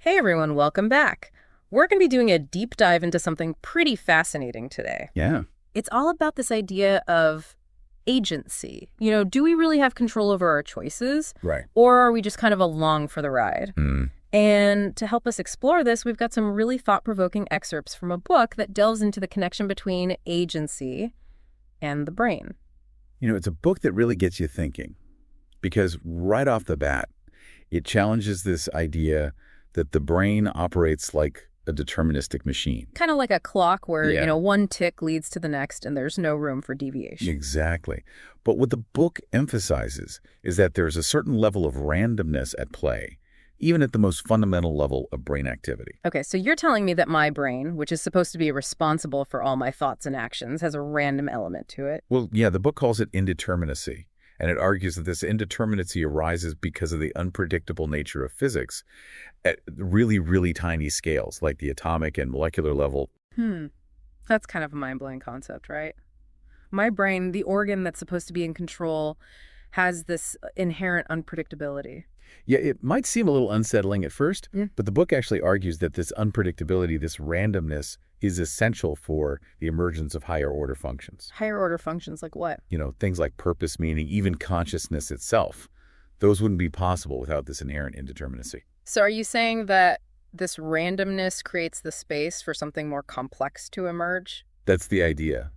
Hey everyone, welcome back. We're going to be doing a deep dive into something pretty fascinating today. Yeah, It's all about this idea of agency. Do we really have control over our choices, right. or are we just kind of along for the ride? Mm. And to help us explore this, we've got some really thought-provoking excerpts from a book that delves into the connection between agency and the brain. It's a book that really gets you thinking because right off the bat, it challenges this idea that the brain operates like a deterministic machine. Kind of like a clock where, Yeah. one tick leads to the next and there's no room for deviation. Exactly. But what the book emphasizes is that there's a certain level of randomness at play, even at the most fundamental level of brain activity. Okay, so you're telling me that my brain, which is supposed to be responsible for all my thoughts and actions, has a random element to it? Well, yeah, the book calls it indeterminacy, and it argues that this indeterminacy arises because of the unpredictable nature of physics at really, really tiny scales, like the atomic and molecular level. That's kind of a mind-blowing concept, right? My brain, the organ that's supposed to be in control, has this inherent unpredictability. Yeah, it might seem a little unsettling at first, Yeah. but the book actually argues that this unpredictability, this randomness, is essential for the emergence of higher order functions. Higher order functions like what? Things like purpose, meaning, even consciousness itself. Those wouldn't be possible without this inherent indeterminacy. So are you saying that this randomness creates the space for something more complex to emerge? That's the idea.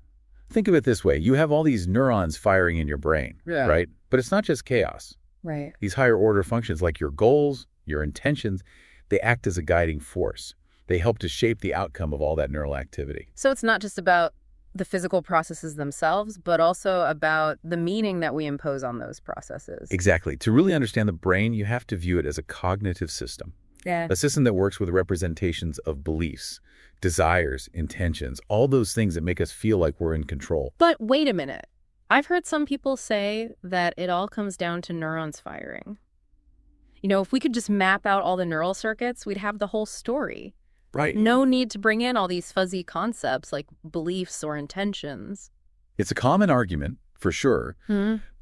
Think of it this way. You have all these neurons firing in your brain, Yeah. right? But it's not just chaos. Right. These higher order functions like your goals, your intentions, they act as a guiding force. They help to shape the outcome of all that neural activity. So it's not just about the physical processes themselves, but also about the meaning that we impose on those processes. Exactly. To really understand the brain, you have to view it as a cognitive system, Yeah. a system that works with representations of beliefs, desires, intentions, all those things that make us feel like we're in control. But wait a minute. I've heard some people say that it all comes down to neurons firing. If we could just map out all the neural circuits, we'd have the whole story. Right. No need to bring in all these fuzzy concepts like beliefs or intentions. It's a common argument, for sure,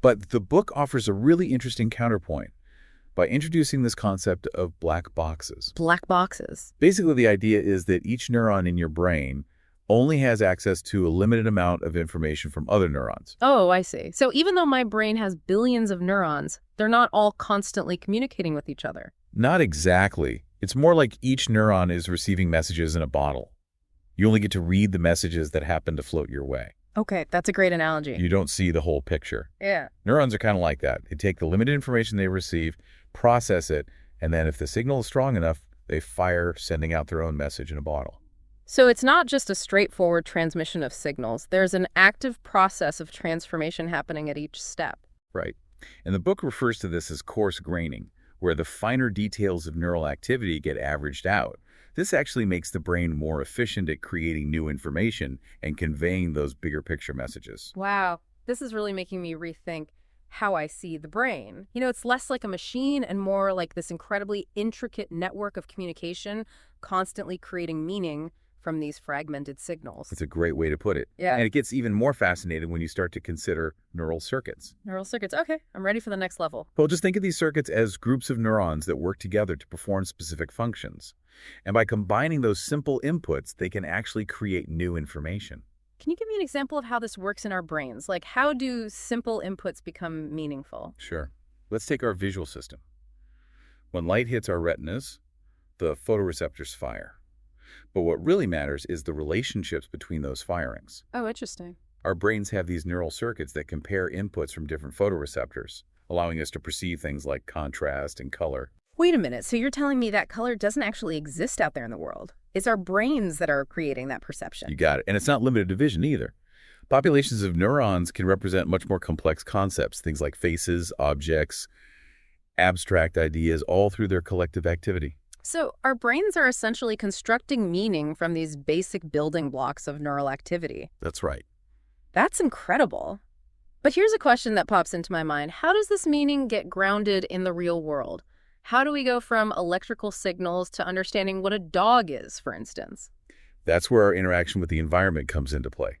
but the book offers a really interesting counterpoint by introducing this concept of black boxes. Black boxes. Basically, the idea is that each neuron in your brain only has access to a limited amount of information from other neurons. Oh, I see. So even though my brain has billions of neurons, they're not all constantly communicating with each other. Not exactly. It's more like each neuron is receiving messages in a bottle. You only get to read the messages that happen to float your way. Okay, that's a great analogy. You don't see the whole picture. Yeah. Neurons are kind of like that. They take the limited information they receive, process it, and then if the signal is strong enough, they fire, sending out their own message in a bottle. So it's not just a straightforward transmission of signals. There's an active process of transformation happening at each step. Right. And the book refers to this as coarse graining, where the finer details of neural activity get averaged out. This actually makes the brain more efficient at creating new information and conveying those bigger picture messages. Wow, this is really making me rethink how I see the brain. It's less like a machine and more like this incredibly intricate network of communication, constantly creating meaning from these fragmented signals. It's a great way to put it. Yeah. And it gets even more fascinating when you start to consider neural circuits. Neural circuits. Okay, I'm ready for the next level. Well, just think of these circuits as groups of neurons that work together to perform specific functions. And by combining those simple inputs, they can actually create new information. Can you give me an example of how this works in our brains? Like, how do simple inputs become meaningful? Sure. Let's take our visual system. When light hits our retinas, the photoreceptors fire. But what really matters is the relationships between those firings. Oh, interesting. Our brains have these neural circuits that compare inputs from different photoreceptors, allowing us to perceive things like contrast and color. Wait a minute. So you're telling me that color doesn't actually exist out there in the world? It's our brains that are creating that perception. You got it. And it's not limited to vision either. Populations of neurons can represent much more complex concepts, things like faces, objects, abstract ideas, all through their collective activity. So our brains are essentially constructing meaning from these basic building blocks of neural activity. That's right. That's incredible. But here's a question that pops into my mind. How does this meaning get grounded in the real world? How do we go from electrical signals to understanding what a dog is, for instance? That's where our interaction with the environment comes into play.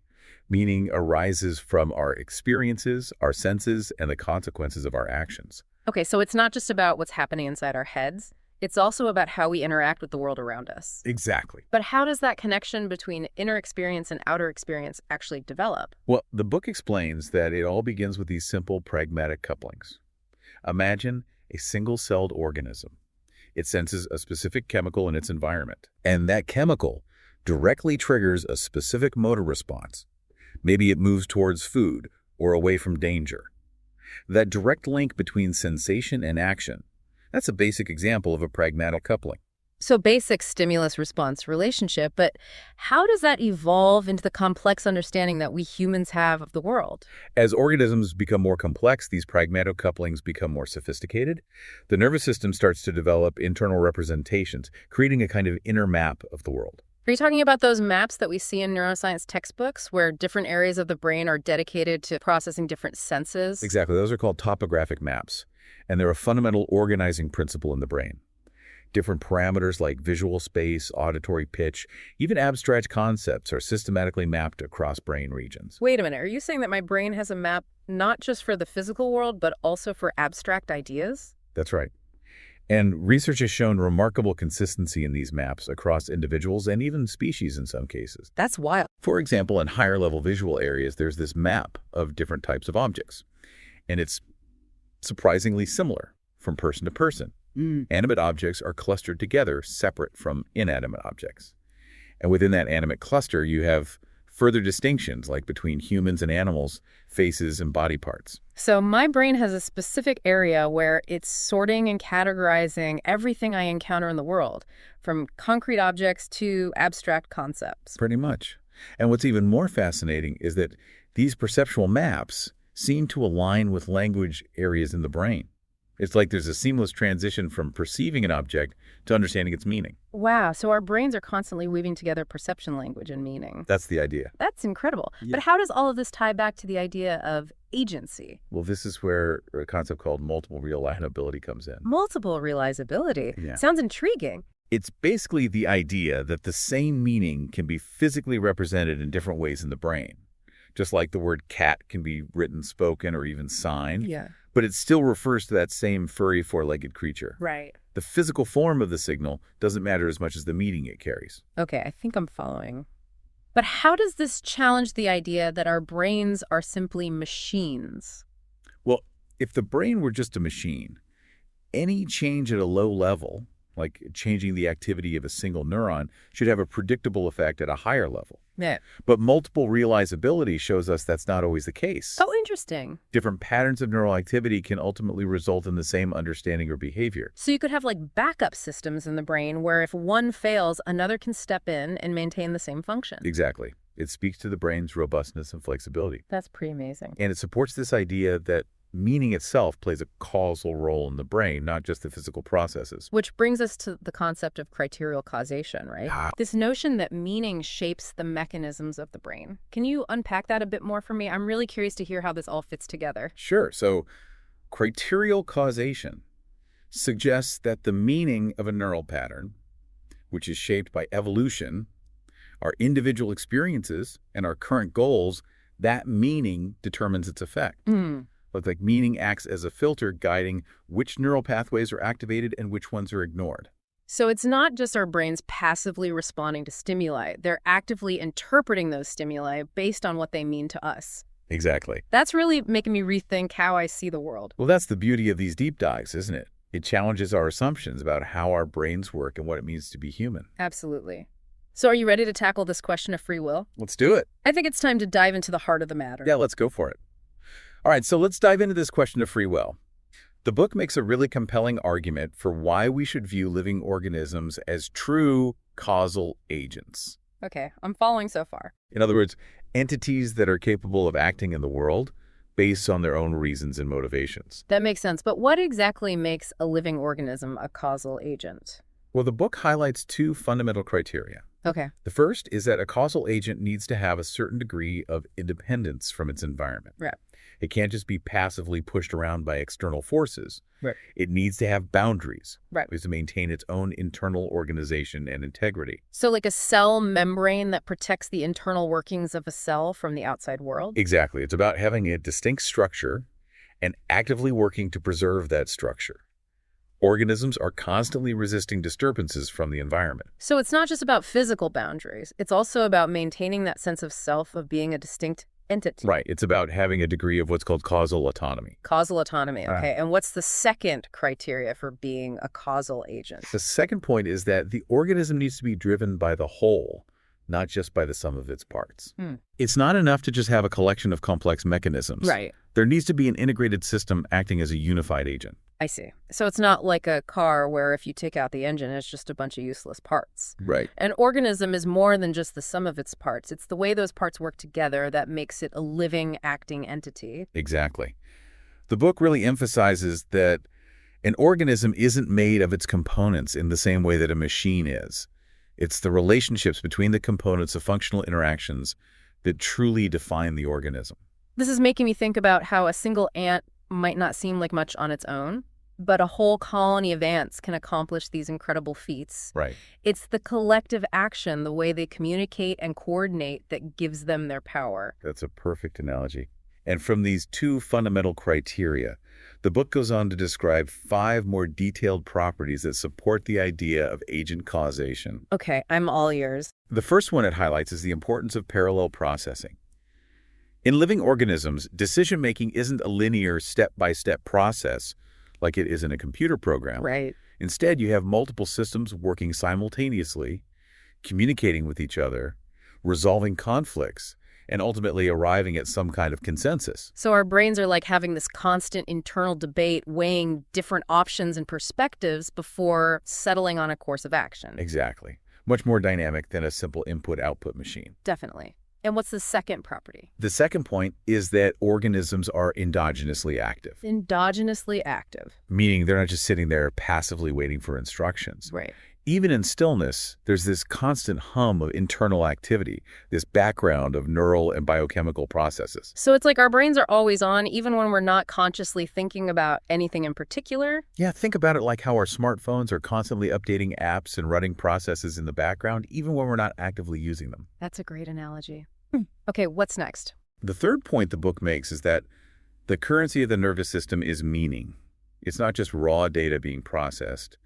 Meaning arises from our experiences, our senses, and the consequences of our actions. Okay, so it's not just about what's happening inside our heads. It's also about how we interact with the world around us. Exactly. But how does that connection between inner experience and outer experience actually develop? Well, the book explains that it all begins with these simple pragmatic couplings. Imagine a single-celled organism. It senses a specific chemical in its environment, and that chemical directly triggers a specific motor response. Maybe it moves towards food or away from danger. That direct link between sensation and action, that's a basic example of a pragmatic coupling. So basic stimulus-response relationship, but how does that evolve into the complex understanding that we humans have of the world? As organisms become more complex, these pragmatic couplings become more sophisticated. The nervous system starts to develop internal representations, creating a kind of inner map of the world. Are you talking about those maps that we see in neuroscience textbooks where different areas of the brain are dedicated to processing different senses? Exactly. Those are called topographic maps, and they're a fundamental organizing principle in the brain. Different parameters like visual space, auditory pitch, even abstract concepts are systematically mapped across brain regions. Wait a minute, are you saying that my brain has a map not just for the physical world, but also for abstract ideas? That's right. And research has shown remarkable consistency in these maps across individuals and even species in some cases. That's wild. For example, in higher-level visual areas, there's this map of different types of objects, and it's surprisingly similar from person to person. Animate objects are clustered together, separate from inanimate objects. And within that animate cluster, you have further distinctions, like between humans and animals, faces and body parts. So my brain has a specific area where it's sorting and categorizing everything I encounter in the world, from concrete objects to abstract concepts. Pretty much. And what's even more fascinating is that these perceptual maps seem to align with language areas in the brain. It's like there's a seamless transition from perceiving an object to understanding its meaning. Wow, so our brains are constantly weaving together perception, language, and meaning. That's the idea. That's incredible. Yeah. But how does all of this tie back to the idea of agency? Well, this is where a concept called multiple realizability comes in. Multiple realizability. Yeah. Sounds intriguing. It's basically the idea that the same meaning can be physically represented in different ways in the brain. Just like the word cat can be written, spoken, or even signed. Yeah. But it still refers to that same furry four-legged creature. Right. The physical form of the signal doesn't matter as much as the meaning it carries. Okay, I think I'm following. But how does this challenge the idea that our brains are simply machines? Well, if the brain were just a machine, any change at a low level, like changing the activity of a single neuron, should have a predictable effect at a higher level. Yeah. But multiple realizability shows us that's not always the case. Oh, interesting. Different patterns of neural activity can ultimately result in the same understanding or behavior. So you could have like backup systems in the brain where if one fails, another can step in and maintain the same function. Exactly. It speaks to the brain's robustness and flexibility. That's pretty amazing. And it supports this idea that meaning itself plays a causal role in the brain, not just the physical processes. Which brings us to the concept of criterial causation, right? Ah. This notion that meaning shapes the mechanisms of the brain. Can you unpack that a bit more for me? I'm really curious to hear how this all fits together. Sure. So criterial causation suggests that the meaning of a neural pattern, which is shaped by evolution, our individual experiences, and our current goals, that meaning determines its effect. Like meaning acts as a filter guiding which neural pathways are activated and which ones are ignored. So it's not just our brains passively responding to stimuli. They're actively interpreting those stimuli based on what they mean to us. Exactly. That's really making me rethink how I see the world. Well, that's the beauty of these deep dives, isn't it? It challenges our assumptions about how our brains work and what it means to be human. Absolutely. So are you ready to tackle this question of free will? Let's do it. I think it's time to dive into the heart of the matter. Yeah, let's go for it. All right, so let's dive into this question of free will. The book makes a really compelling argument for why we should view living organisms as true causal agents. Okay, I'm following so far. In other words, entities that are capable of acting in the world based on their own reasons and motivations. That makes sense. But what exactly makes a living organism a causal agent? Well, the book highlights two fundamental criteria. Okay. The first is that a causal agent needs to have a certain degree of independence from its environment. Right. It can't just be passively pushed around by external forces. Right. It needs to have boundaries. Right. It needs to maintain its own internal organization and integrity. So like a cell membrane that protects the internal workings of a cell from the outside world? Exactly. It's about having a distinct structure and actively working to preserve that structure. Organisms are constantly resisting disturbances from the environment. So it's not just about physical boundaries. It's also about maintaining that sense of self, of being a distinct entity. Right. It's about having a degree of what's called causal autonomy. Causal autonomy, okay. And what's the second criteria for being a causal agent? The second point is that the organism needs to be driven by the whole, not just by the sum of its parts. It's not enough to just have a collection of complex mechanisms. Right. There needs to be an integrated system acting as a unified agent. I see. So it's not like a car where if you take out the engine, it's just a bunch of useless parts. Right. An organism is more than just the sum of its parts. It's the way those parts work together that makes it a living, acting entity. Exactly. The book really emphasizes that an organism isn't made of its components in the same way that a machine is. It's the relationships between the components of functional interactions that truly define the organism. This is making me think about how a single ant might not seem like much on its own, but a whole colony of ants can accomplish these incredible feats. Right. It's the collective action, the way they communicate and coordinate, that gives them their power. That's a perfect analogy. And from these two fundamental criteria, the book goes on to describe 5 more detailed properties that support the idea of agent causation. Okay, I'm all ears. The first one it highlights is the importance of parallel processing. In living organisms, decision-making isn't a linear step-by-step process like it is in a computer program. Right. Instead, you have multiple systems working simultaneously, communicating with each other, resolving conflicts, and ultimately arriving at some kind of consensus. So our brains are like having this constant internal debate, weighing different options and perspectives before settling on a course of action. Exactly. Much more dynamic than a simple input-output machine. Definitely. And what's the second property? The second point is that organisms are endogenously active. Endogenously active. Meaning they're not just sitting there passively waiting for instructions. Right. Even in stillness, there's this constant hum of internal activity, this background of neural and biochemical processes. So it's like our brains are always on, even when we're not consciously thinking about anything in particular? Yeah, think about it like how our smartphones are constantly updating apps and running processes in the background, even when we're not actively using them. That's a great analogy. Okay, what's next? The third point the book makes is that the currency of the nervous system is meaning. It's not just raw data being processed,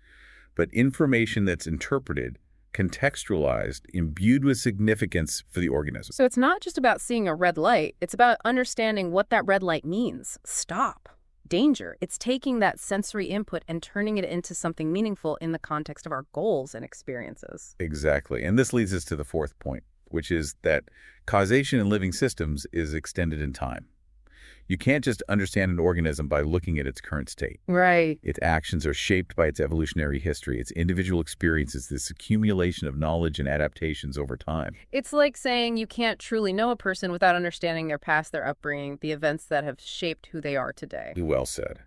but information that's interpreted, contextualized, imbued with significance for the organism. So it's not just about seeing a red light. It's about understanding what that red light means. Stop. Danger. It's taking that sensory input and turning it into something meaningful in the context of our goals and experiences. Exactly. And this leads us to the fourth point, which is that causation in living systems is extended in time. You can't just understand an organism by looking at its current state. Right. Its actions are shaped by its evolutionary history, its individual experiences, this accumulation of knowledge and adaptations over time. It's like saying you can't truly know a person without understanding their past, their upbringing, the events that have shaped who they are today. Well said.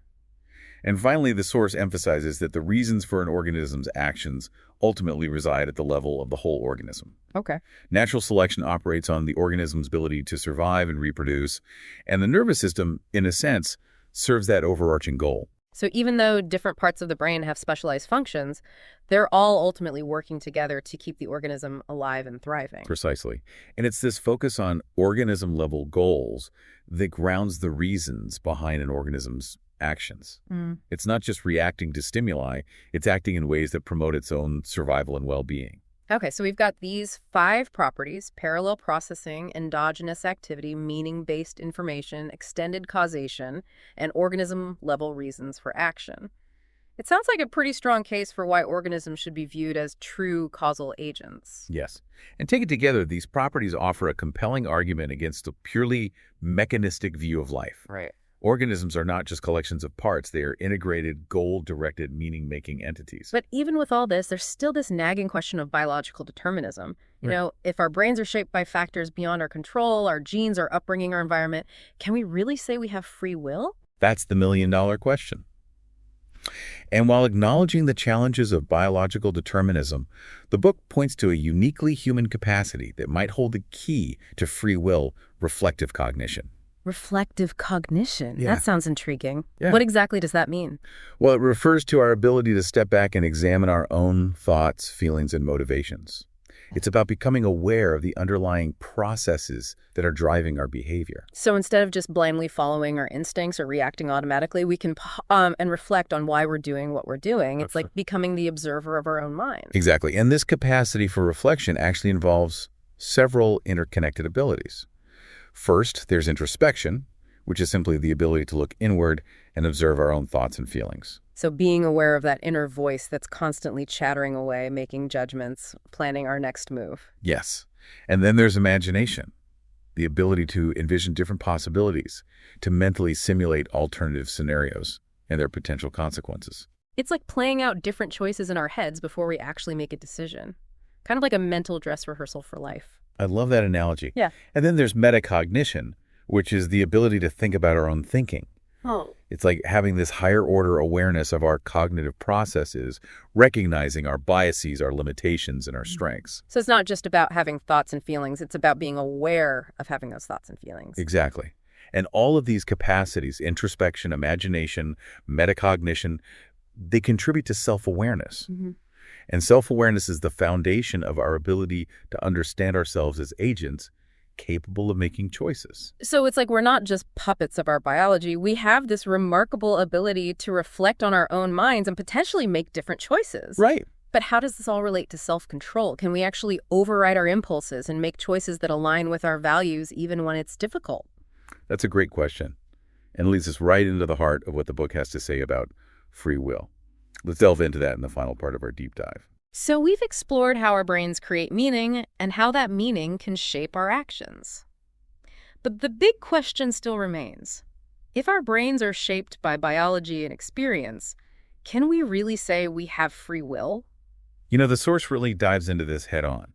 And finally, the source emphasizes that the reasons for an organism's actions ultimately reside at the level of the whole organism. Okay. Natural selection operates on the organism's ability to survive and reproduce, and the nervous system, in a sense, serves that overarching goal. So even though different parts of the brain have specialized functions, they're all ultimately working together to keep the organism alive and thriving. Precisely. And it's this focus on organism-level goals that grounds the reasons behind an organism's actions. It's not just reacting to stimuli, it's acting in ways that promote its own survival and well-being. Okay, so we've got these 5 properties: parallel processing, endogenous activity, meaning-based information, extended causation, and organism-level reasons for action. It sounds like a pretty strong case for why organisms should be viewed as true causal agents. Yes. And taken together, these properties offer a compelling argument against a purely mechanistic view of life. Right. Organisms are not just collections of parts, they are integrated, goal-directed, meaning-making entities. But even with all this, there's still this nagging question of biological determinism. You know, if our brains are shaped by factors beyond our control, our genes, our upbringing, our environment, can we really say we have free will? That's the million-dollar question. And while acknowledging the challenges of biological determinism, the book points to a uniquely human capacity that might hold the key to free will: reflective cognition. Reflective cognition. Yeah. That sounds intriguing. Yeah. What exactly does that mean? Well, it refers to our ability to step back and examine our own thoughts, feelings, and motivations. It's about becoming aware of the underlying processes that are driving our behavior. So instead of just blindly following our instincts or reacting automatically, we can and reflect on why we're doing what we're doing. It's like becoming the observer of our own mind. Exactly. And this capacity for reflection actually involves several interconnected abilities. First, there's introspection, which is simply the ability to look inward and observe our own thoughts and feelings. So being aware of that inner voice that's constantly chattering away, making judgments, planning our next move. Yes. And then there's imagination, the ability to envision different possibilities, to mentally simulate alternative scenarios and their potential consequences. It's like playing out different choices in our heads before we actually make a decision. Kind of like a mental dress rehearsal for life. I love that analogy. Yeah. And then there's metacognition, which is the ability to think about our own thinking. Oh. It's like having this higher order awareness of our cognitive processes, recognizing our biases, our limitations, and our strengths. So it's not just about having thoughts and feelings. It's about being aware of having those thoughts and feelings. Exactly. And all of these capacities, introspection, imagination, metacognition, they contribute to self-awareness. Mm-hmm. And self-awareness is the foundation of our ability to understand ourselves as agents capable of making choices. So it's like we're not just puppets of our biology. We have this remarkable ability to reflect on our own minds and potentially make different choices. Right. But how does this all relate to self-control? Can we actually override our impulses and make choices that align with our values even when it's difficult? That's a great question, and leads us right into the heart of what the book has to say about free will. Let's delve into that in the final part of our deep dive. So we've explored how our brains create meaning and how that meaning can shape our actions. But the big question still remains. If our brains are shaped by biology and experience, can we really say we have free will? You know, the source really dives into this head on.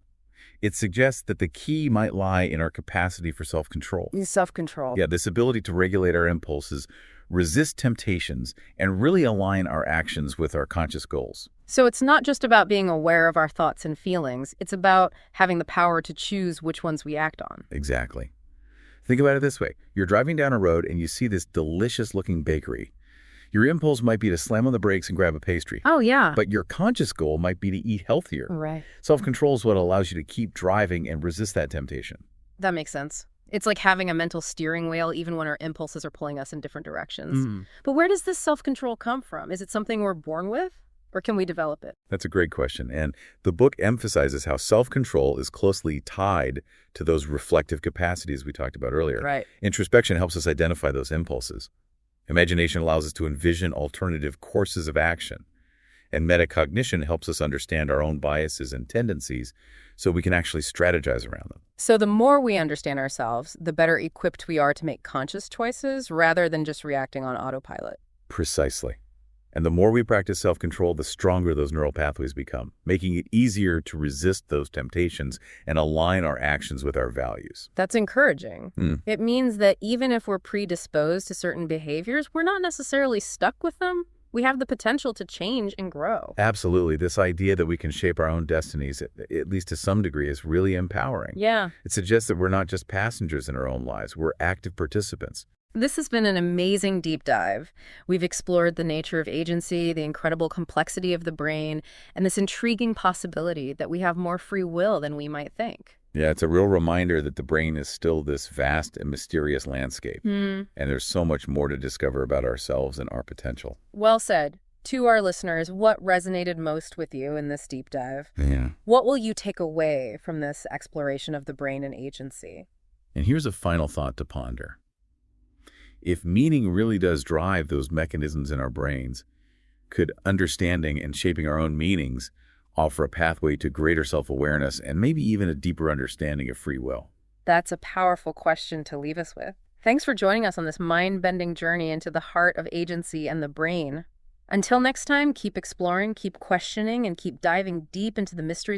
It suggests that the key might lie in our capacity for self-control. Self-control. Yeah, this ability to regulate our impulses, resist temptations, and really align our actions with our conscious goals. So it's not just about being aware of our thoughts and feelings. It's about having the power to choose which ones we act on. Exactly. Think about it this way. You're driving down a road and you see this delicious-looking bakery. Your impulse might be to slam on the brakes and grab a pastry. Oh, yeah. But your conscious goal might be to eat healthier. Right. Self-control is what allows you to keep driving and resist that temptation. That makes sense. It's like having a mental steering wheel even when our impulses are pulling us in different directions. But where does this self-control come from? Is it something we're born with? Or can we develop it? That's a great question. And the book emphasizes how self-control is closely tied to those reflective capacities we talked about earlier. Right. Introspection helps us identify those impulses. Imagination allows us to envision alternative courses of action. And metacognition helps us understand our own biases and tendencies so we can actually strategize around them. So the more we understand ourselves, the better equipped we are to make conscious choices rather than just reacting on autopilot. Precisely. And the more we practice self-control, the stronger those neural pathways become, making it easier to resist those temptations and align our actions with our values. That's encouraging. It means that even if we're predisposed to certain behaviors, we're not necessarily stuck with them. We have the potential to change and grow. Absolutely. This idea that we can shape our own destinies, at least to some degree, is really empowering. Yeah. It suggests that we're not just passengers in our own lives, we're active participants. This has been an amazing deep dive. We've explored the nature of agency, the incredible complexity of the brain, and this intriguing possibility that we have more free will than we might think. Yeah, it's a real reminder that the brain is still this vast and mysterious landscape, and there's so much more to discover about ourselves and our potential. Well said. To our listeners, what resonated most with you in this deep dive? Yeah. What will you take away from this exploration of the brain and agency? And here's a final thought to ponder. If meaning really does drive those mechanisms in our brains, could understanding and shaping our own meanings offer a pathway to greater self-awareness and maybe even a deeper understanding of free will? That's a powerful question to leave us with. Thanks for joining us on this mind-bending journey into the heart of agency and the brain. Until next time, keep exploring, keep questioning, and keep diving deep into the mysteries